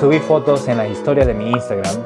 subí fotos en la historia de mi Instagram.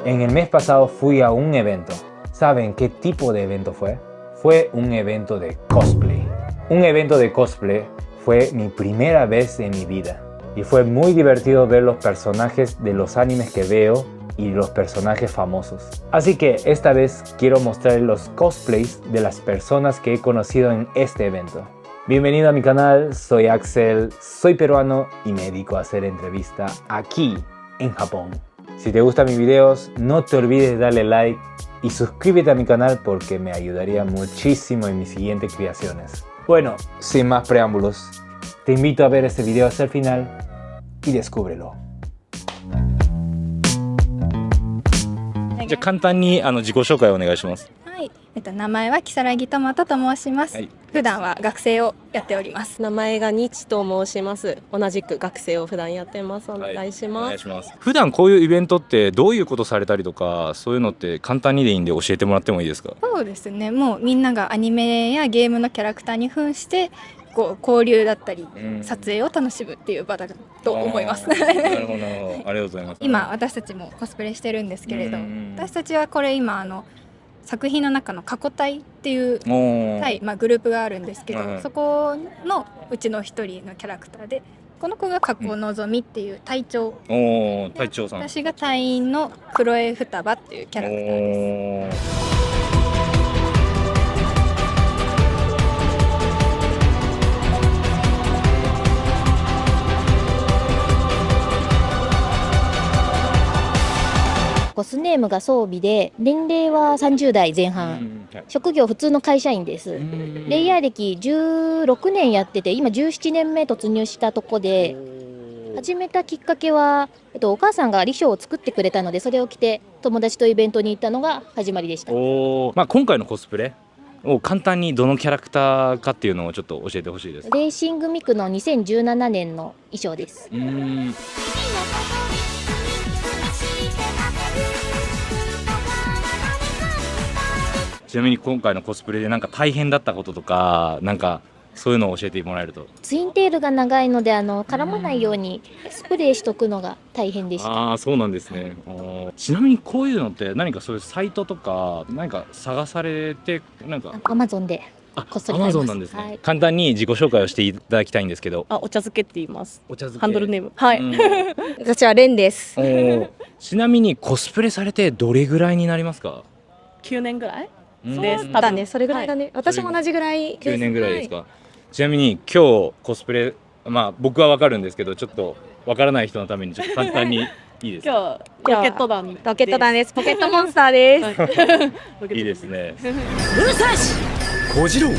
En el mes pasado fui a un evento. ¿Saben qué tipo de evento fue? Fue un evento de cosplay. Un evento de cosplay fue mi primera vez en mi vida. Y fue muy divertido ver los personajes de los animes que veo y los personajes famosos. Así que esta vez quiero mostrar los cosplays de las personas que he conocido en este evento. Bienvenido a mi canal, soy Axel, soy peruano y me dedico a hacer entrevistas aquí en Japón. Si te gustan mis videos, no te olvides de darle like y suscríbete a mi canal porque me ayudaría muchísimo en mis siguientes creaciones. Bueno, sin más preámbulos, te invito a ver este video hasta el final y descúbrelo. じゃあ簡単に自己紹介をお願いします。はい、名前は如月とまたと申します、はい。普段は学生をやっております。名前が日と申します。同じく学生を普段やってます。お願いしおます。願いします。普段こういうイベントってどういうことされたりとか、そういうのって簡単にでいいんで教えてもらってもいいですか？そうですね、もうみんながアニメやゲームのキャラクターに扮してこう交流だったり撮影を楽しむっていう場だと思います。なるほどなるほど、ありがとうございます。今私たちもコスプレしてるんですけれど、うん私たちはこれ今作品の中の過去隊っていうおー、隊、グループがあるんですけど、はいそこのうちの一人のキャラクターで、この子が加古のぞみっていう隊長、おー、隊長さん。私が隊員の黒江双葉っていうキャラクターです。おー。コスネームが装備で、年齢は30代前半、職業普通の会社員です。レイヤー歴16年やってて、今17年目突入したとこで、始めたきっかけは、お母さんが衣装を作ってくれたので、それを着て友達とイベントに行ったのが始まりでした。おー、今回のコスプレを簡単にどのキャラクターかっていうのをちょっと教えてほしいです。レーシングミクの2017年の衣装です。ちなみに今回のコスプレでなんか大変だったこととか、なんかそういうのを教えてもらえると。ツインテールが長いので絡まないようにスプレーしとくのが大変でした。ああ、そうなんですね。ちなみにこういうのって何かそういうサイトとか何か探されて、なんかAmazon でこっそり買います。 Amazon なんですね、はい、簡単に自己紹介をしていただきたいんですけど。お茶漬けって言います。お茶漬け、ハンドルネーム。はい。私はレンです。ちなみにコスプレされてどれぐらいになりますか9年ぐらいですです。だね、それぐらいだね、私も同じぐらいです。9年ぐらいですか、ちなみに今日コスプレ、僕は分かるんですけど、ちょっと分からない人のためにちょっと簡単にいいですか？今日ロケット団です。ロケット団です。ポケットモンスターです。いいですね。武蔵小次郎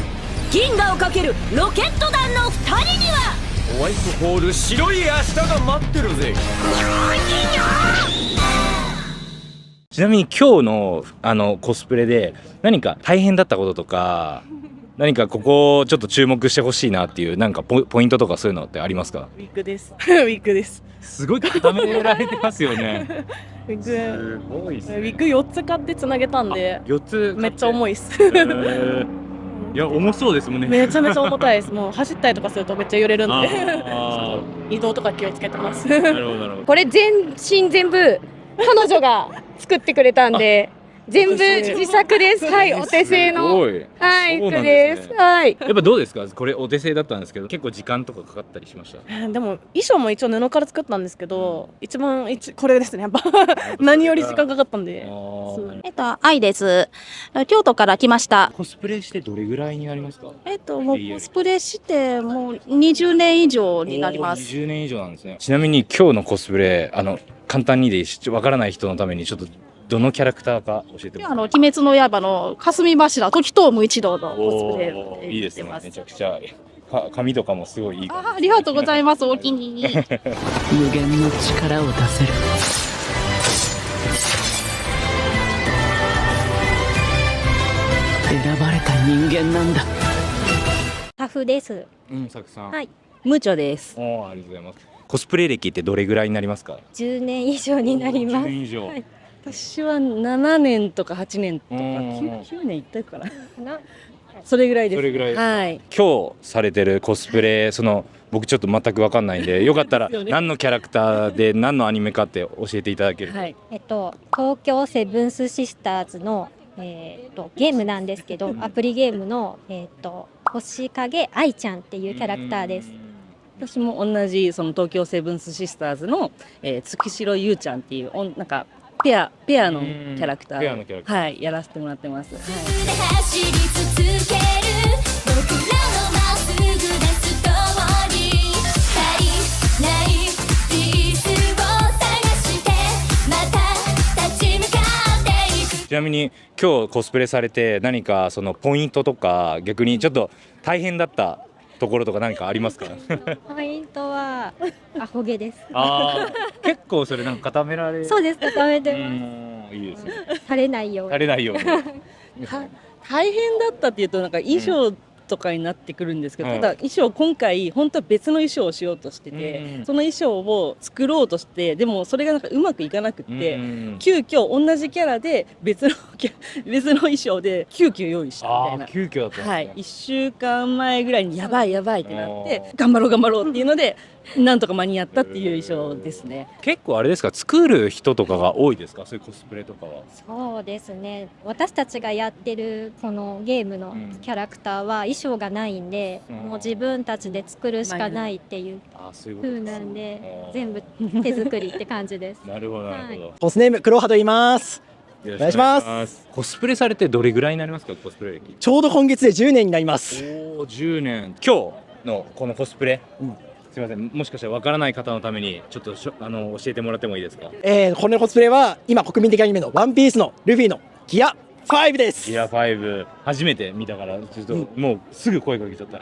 銀河をかけるロケット団の2人にはホワイトホール白い明日が待ってるぜ。ちなみに今日のコスプレで何か大変だったこととか、何かここをちょっと注目してほしいなっていうなんかポイントとかそういうのってありますか？ウィッグです。ウィッグです。すごい固められてますよね。ウィッグすごいですね。ウィッグ4つ買ってつなげたんで、 4つめっちゃ重いっす。いや、重そうですもんね。めちゃめちゃ重たいです。もう走ったりとかするとめっちゃ揺れるんで、あ移動とか気をつけてます。ーなるほどなるほど。これ全身全部彼女が作ってくれたんで、全部自作です。はい、お手製すのごい。はいそうなん服で。ですすねはい。やっぱどうですか？これお手製だったんですけど、結構時間とかかかったりしました？でも衣装も一応布から作ったんですけど、一番これですね。やっぱ何より時間かかったんで。愛です。京都から来ました。コスプレしてどれぐらいになりますか？もうコスプレしてもう20年以上になります。20年以上なんですね。ちなみに今日のコスプレ、簡単にでいいし、わからない人のためにちょっとどのキャラクターか教えてもらって。鬼滅の刃の霞柱時藤無一郎のコスプレいいですね。めちゃくちゃ髪とかもすごいいい感じ。ありがとうございます。お気に入り。無限の力を出せる。選ばれた人間なんだ。タフです。サクさん。はい。ムチョです。ありがとうございます。コスプレ歴ってどれぐらいになりますか10年以上になりま？10す。年以上。はい私は7年とか8年とか9年いったかなそれぐらいです。それぐらい。はい。今日されてるコスプレ、僕ちょっと全く分かんないんで、よかったら何のキャラクターで何のアニメかって教えていただけると。東京セブンスシスターズの、ゲームなんですけど、アプリゲームの、星影愛ちゃんっていうキャラクターです。私も同じその東京セブンスシスターズの、月城優ちゃんっていうなんかペアのキャラクター、はい、やらせてもらってます。はい、走り続ける僕らのまっすぐなストーリー、足りないピースを探してまた立ち向かっていく。ちなみに今日コスプレされて何かそのポイントとか逆にちょっと大変だったところとか何かありますか？ポイントはアホ毛です。結構それなんか固められそうです、固めていいですね。垂れないように。垂れないように。大変だったっていうとなんか衣装とかになってくるんですけど、ただ衣装今回本当は別の衣装をしようとしてて、その衣装を作ろうとして、でもそれがなんかうまくいかなくって、急遽同じキャラで別の衣装で急遽用意したみたいな。急遽だったんですね。はい、1週間前ぐらいにやばいってなって頑張ろうっていうのでなんとか間に合ったっていう衣装ですね。結構あれですか、作る人とかが多いですか、そういうコスプレとかは？そうですね、私たちがやってるこのゲームのキャラクターは衣装がないんで、もう自分たちで作るしかないっていう風なんで、全部手作りって感じです。なるほどなるほど。コスネーム黒羽と言います。お願いします。コスプレされてどれぐらいになりますか、コスプレ歴？ちょうど今月で10年になります。おお、10年。今日のこのコスプレ、すみません、もしかしたらわからない方のためにちょっと教えてもらってもいいですか？このコスプレは今国民的アニメのワンピースのルフィのギア5です。ギア5初めて見たからちょっともうすぐ声かけちゃった。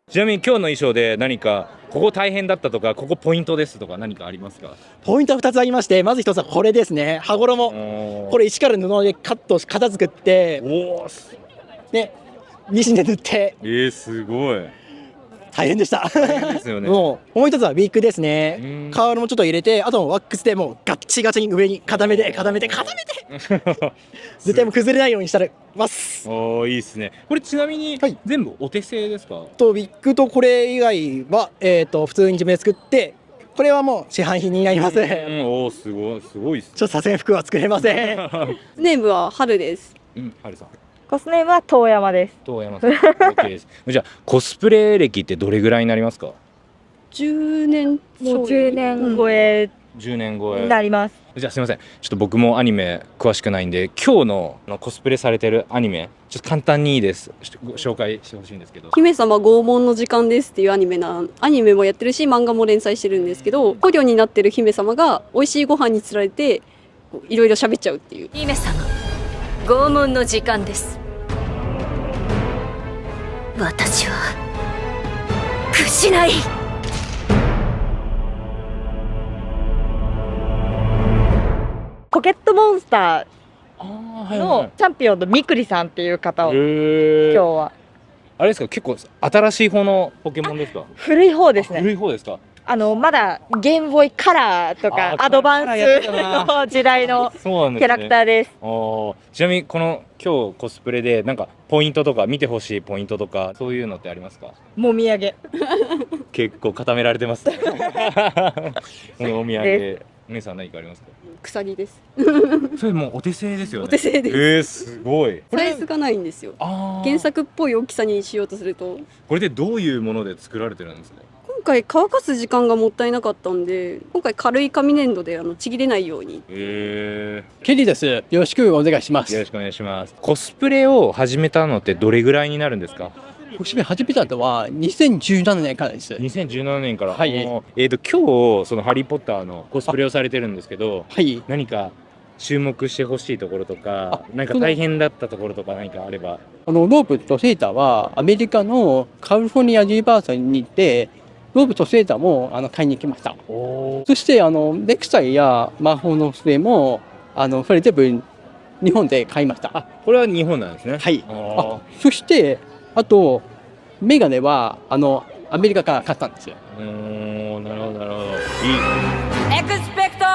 ちなみに今日の衣装で何かここ大変だったとかここポイントですとか何かありますか？ポイントは2つありまして、まず1つはこれですね、羽衣。これ一から布で型作ってでミシンで塗って、すごい大変でした。大変ですよね。もう一つはウィッグですね。カールもちょっと入れて、あとはワックスでもうガッチガチに上に固めて絶対も崩れないようにしてます。おー、いいですね。これちなみに全部お手製ですか？ウィッグとこれ以外は普通に自分で作って、これはもう市販品になります。おー、すごいですね。ちょっとさすがに服は作れません。ネームは春です。春さん。コスネームは遠山です。遠山さん。OK です。じゃあコスプレ歴ってどれぐらいになりますか？10年もう10年超え10年超えになります。じゃあすみません、ちょっと僕もアニメ詳しくないんで、今日のコスプレされてるアニメちょっと簡単にいいです、ご紹介してほしいんですけど。姫様拷問の時間ですっていうアニメもやってるし漫画も連載してるんですけど、捕虜になってる姫様が美味しいご飯につられていろいろ喋っちゃうっていう。姫様、拷問の時間です。私は屈しない。ポケットモンスターのチャンピオンのみくりさんっていう方を今日は。あれですか、結構新しい方のポケモンですか？古い方ですね。古い方ですか？まだゲームボーイカラーとかアドバンスの時代のキャラクターです。ちなみにこの今日コスプレでなんかポイントとか見てほしいポイントとかそういうのってありますか？もみあげ。結構固められてます。このお土産、お姉さん何かありますか？鎖です。それもうお手製ですよね。お手製です。すごい。サイズがないんですよ。原作っぽい大きさにしようとすると。これでどういうもので作られてるんですか？今回乾かす時間がもったいなかったんで、今回軽い紙粘土でちぎれないように。ケリーです。よろしくお願いします。よろしくお願いします。コスプレを始めたのってどれぐらいになるんですか？コスプレ始めたのは2017年からです。2017年から。はい。今日そのハリーポッターのコスプレをされてるんですけど、はい。何か注目してほしいところとか、何か大変だったところとか何かあれば。ローブとセーターはアメリカのカリフォルニアユニバーサルに行ってローブとセーターも買いに行きました。そしてネクタイや魔法の杖もそれ全部日本で買いました。これは日本なんですね。はい。そしてあとメガネはアメリカから買ったんですよ。なるほどなるほエクスペクト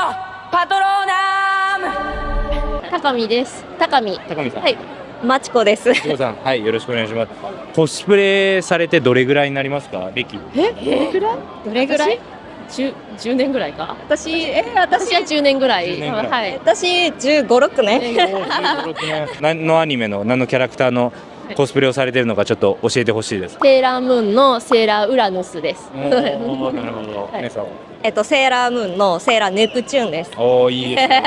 パトローナム。高見です。高見さん。はい。マチコです。マチコさん、はい、よろしくお願いします。コスプレされてどれぐらいになりますか、歴？どれぐらい？10年ぐらいか。私は10年ぐらい。はい。私15、6年。何のアニメの何のキャラクターのコスプレをされてるのかちょっと教えてほしいです。セーラームーンのセーラーウラヌスです。なるほど。はい姉さん。セーラームーンのセーラーネプチューンです。おー、いいですね。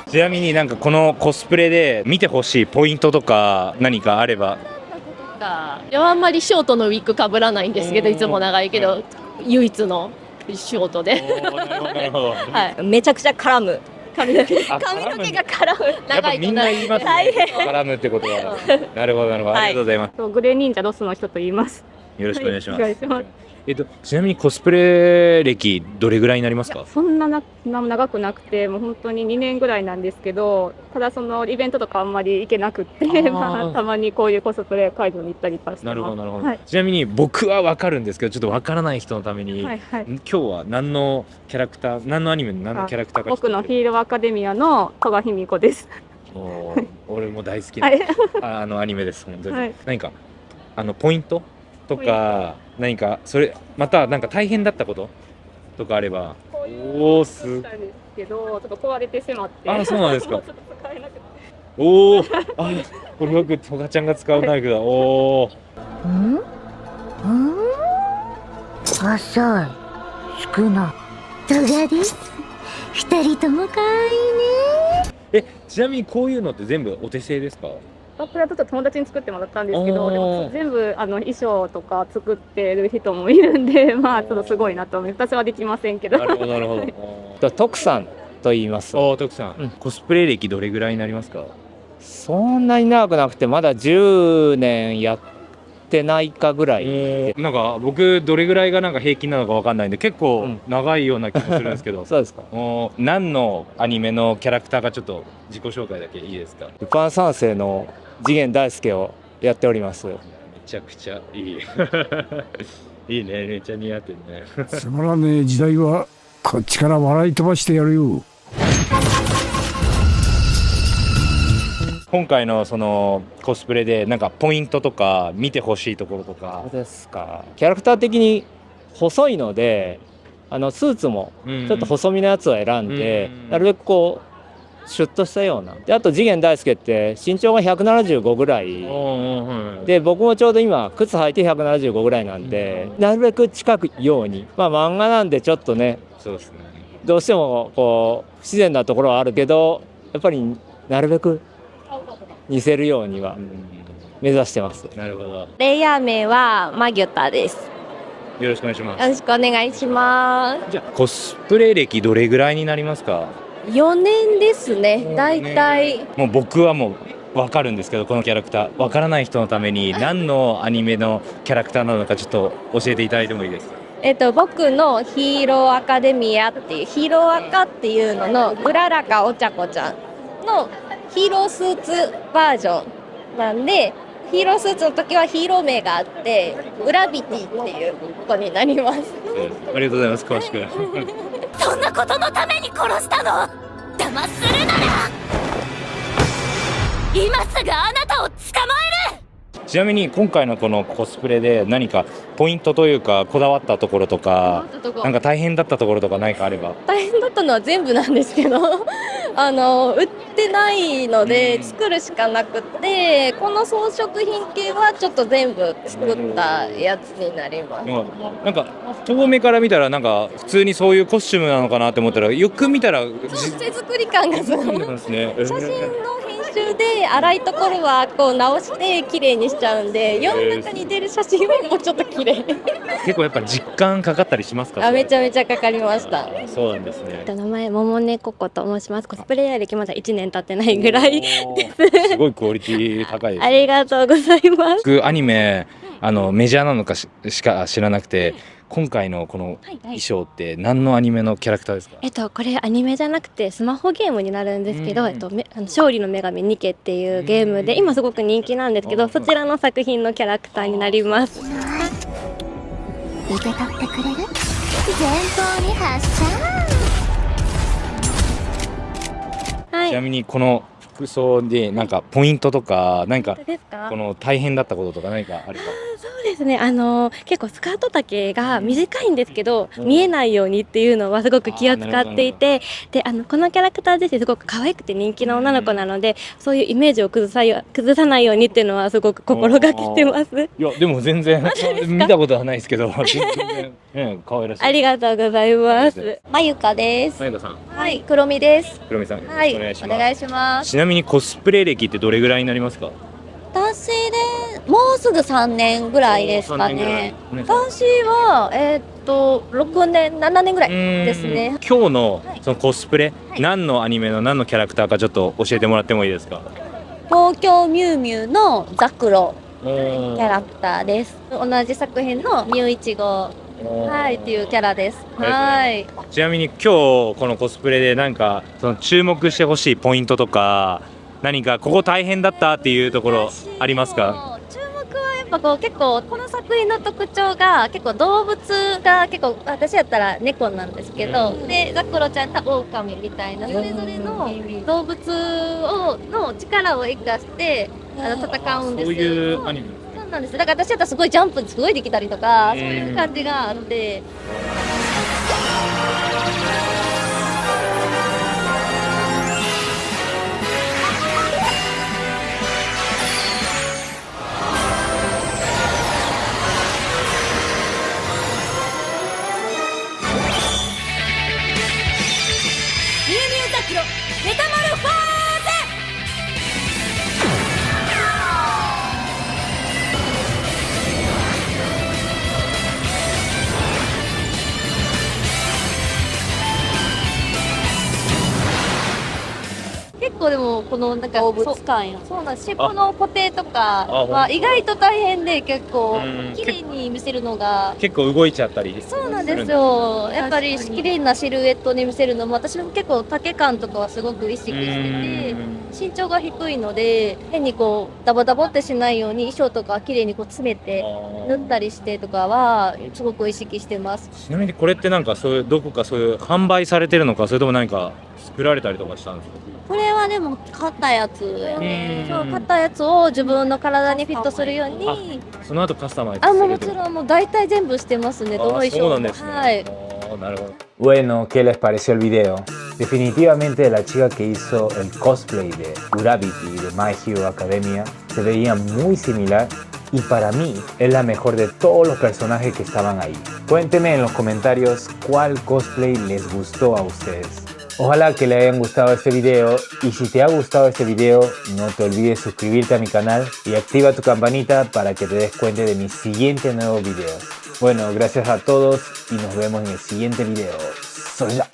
ちなみになんかこのコスプレで見てほしいポイントとか何かあれば。いやあんまりショートのウィッグかぶらないんですけど、いつも長いけど唯一のショートで。なるほど。はい。めちゃくちゃ絡む。髪の毛が絡む。やっぱみんな言いますね。絡むってことは。なるほど。ありがとうございます。グレー忍者ロスの人と言います。よろしくお願いします。お願いします。ちなみにコスプレ歴どれぐらいになりますか？そんな長くなくて、もう本当に2年ぐらいなんですけど、ただそのイベントとかあんまり行けなくって、たまにこういうコスプレ会場に行ったりとかしてます。なるほど。はい、ちなみに僕は分かるんですけど、ちょっと分からない人のために、今日は何のキャラクター、何のアニメの何のキャラクターか。僕のヒーローアカデミアの戸賀卑弥子です。俺も大好きなアニメです。本当に。何かポイントとか何かそれまたなんか大変だったこととかあれば。おお、すごい。けどちょっと壊れてしまって。あ、そうなんですか。おお、これよくトガちゃんが使うナイフだ。おお。浅い少なトガです。2人とも可愛いね。ちなみにこういうのって全部お手製ですか？これはちょっと友達に作ってもらったんですけど、でも全部衣装とか作ってる人もいるんで、まあちょっとすごいなと思います。私はできませんけど。なるほど。徳さんと言います。徳さん、コスプレ歴どれぐらいになりますか？そんなに長くなくてまだ10年やってないかぐらい。なんか僕どれぐらいがなんか平均なのかわかんないんで結構長いような気もするんですけど。そうですか。何のアニメのキャラクターかちょっと自己紹介だけいいですか？ルパン三世の次元大介をやっております。めちゃくちゃいい。いいね、めっちゃ似合ってるね。つまらねえ時代はこっちから笑い飛ばしてやるよ。今回のそのコスプレでなんかポイントとか見てほしいところとか。そうですか。キャラクター的に細いので、スーツもちょっと細身のやつを選んで、なるべくこうシュッとしたような。であと次元大介って身長が175ぐらいで、僕もちょうど今靴履いて175ぐらいなんで、なるべく近くように。まあ漫画なんでちょっとね、そうですね、どうしてもこう不自然なところはあるけど、やっぱりなるべく似せるようには目指してます。なるほど。レイヤー名はマギュタです。よろしくお願いします。よろしくお願いします。じゃあコスプレ歴どれぐらいになりますか？4年ですね。だいたい。もう僕はもう分かるんですけど、このキャラクター分からない人のために何のアニメのキャラクターなのかちょっと教えていただいてもいいですか？僕のヒーローアカデミアっていうヒーローアカっていうののうららかお茶子ちゃんのヒーロースーツバージョンなんで、ヒーロースーツの時はヒーロー名があってグラビティっていうことになります。ありがとうございます。詳しく。そんなことのために殺したの？騙するなら今すぐあなたを捕まえる。ちなみに今回のこのコスプレで何かポイントというかこだわったところとか、なんか大変だったところとか何かあれば。大変だったのは全部なんですけど売ってないので作るしかなくて、この装飾品系はちょっと全部作ったやつになります。なんか遠目から見たらなんか普通にそういうコスチュームなのかなって思ったら、よく見たら手作り感がすごい。写真の編集で粗いところはこう直して綺麗にしちゃうんで、世の中に出る写真はもうちょっと綺麗。結構やっぱ実感かかったりしますか？めちゃめちゃかかりました。そうなんですね。名前桃猫子と申します。コスプレイヤー歴まだ1年経ってないぐらいです。すごいクオリティ高いです。ありがとうございます。僕アニメメジャーなのかしか知らなくて、今回のこのはいはい衣装って何のアニメのキャラクターですか？これアニメじゃなくてスマホゲームになるんですけど、勝利の女神ニケっていうゲームで今すごく人気なんですけど、そちらの作品のキャラクターになります。受け取ってくれる？前方に発射。ちなみにこの服装でなんかポイントとか何かですか？この大変だったこととか何かあれば。そうですね、結構スカート丈が短いんですけど、見えないようにっていうのはすごく気を使っていて、でこのキャラクター自身すごく可愛くて人気な女の子なので、そういうイメージを崩さないようにっていうのはすごく心がけてます。いやでも全然見たことはないですけど全然、可愛らしい。ありがとうございます。まゆかです。まゆかさん。はい、黒みです。黒見さん、はい、お願いします。お願いします。ちなみにコスプレ歴ってどれぐらいになりますか？私でもうすぐ3年ぐらいですかね。私は6年7年ぐらいですね。今日のそのコスプレ、何のアニメの何のキャラクターかちょっと教えてもらってもいいですか？東京ミュウミュウのザクロキャラクターです。同じ作品のミュウイチゴっていうキャラです。はい。ちなみに今日このコスプレでなんかその注目してほしいポイントとか何かここ大変だったっていうところありますか？注目はやっぱこう結構この作品の特徴が結構動物が結構私やったら猫なんですけど、でザクロちゃんとオオカミみたいなそれぞれの動物の力を生かして戦うんです。そういうアニメ。そうなんです。だから私やったらすごいジャンプすごいできたりとか、そういう感じがあって。メタモルフォー結構でもこのなんか動物感やそうなん尻尾の固定とかは意外と大変で結構綺麗に見せるのが結構動いちゃったり。そうなんですよ。やっぱり綺麗なシルエットに見せるのも私も結構丈感とかはすごく意識してて、身長が低いので変にこうダボダボってしないように衣装とか綺麗にこう詰めて縫ったりしてとかはすごく意識してます。ちなみにこれってなんかそういうどこかそういう販売されてるのか、それとも何か作られたりとかしたんですか？これはでも買ったやつやね。そう買ったやつを自分の体にフィットするように。その後カスタマイズ。もちろんもう大体全部してますね。どの衣装も。はい。Bueno, ¿qué les pareció el video? Definitivamente la chica que hizo el cosplay de Urabiti de My Hero Academia se veía muy similar y para mí es la mejor de todos los personajes que estaban ahí. Cuéntenme en los comentarios cuál cosplay les gustó a ustedes. Ojalá que le hayan gustado este video y si te ha gustado este video no te olvides suscribirte a mi canal y activa tu campanita para que te des cuenta de mis siguientes nuevos videos. Bueno, gracias a todos y nos vemos en el siguiente video. ¡Soya!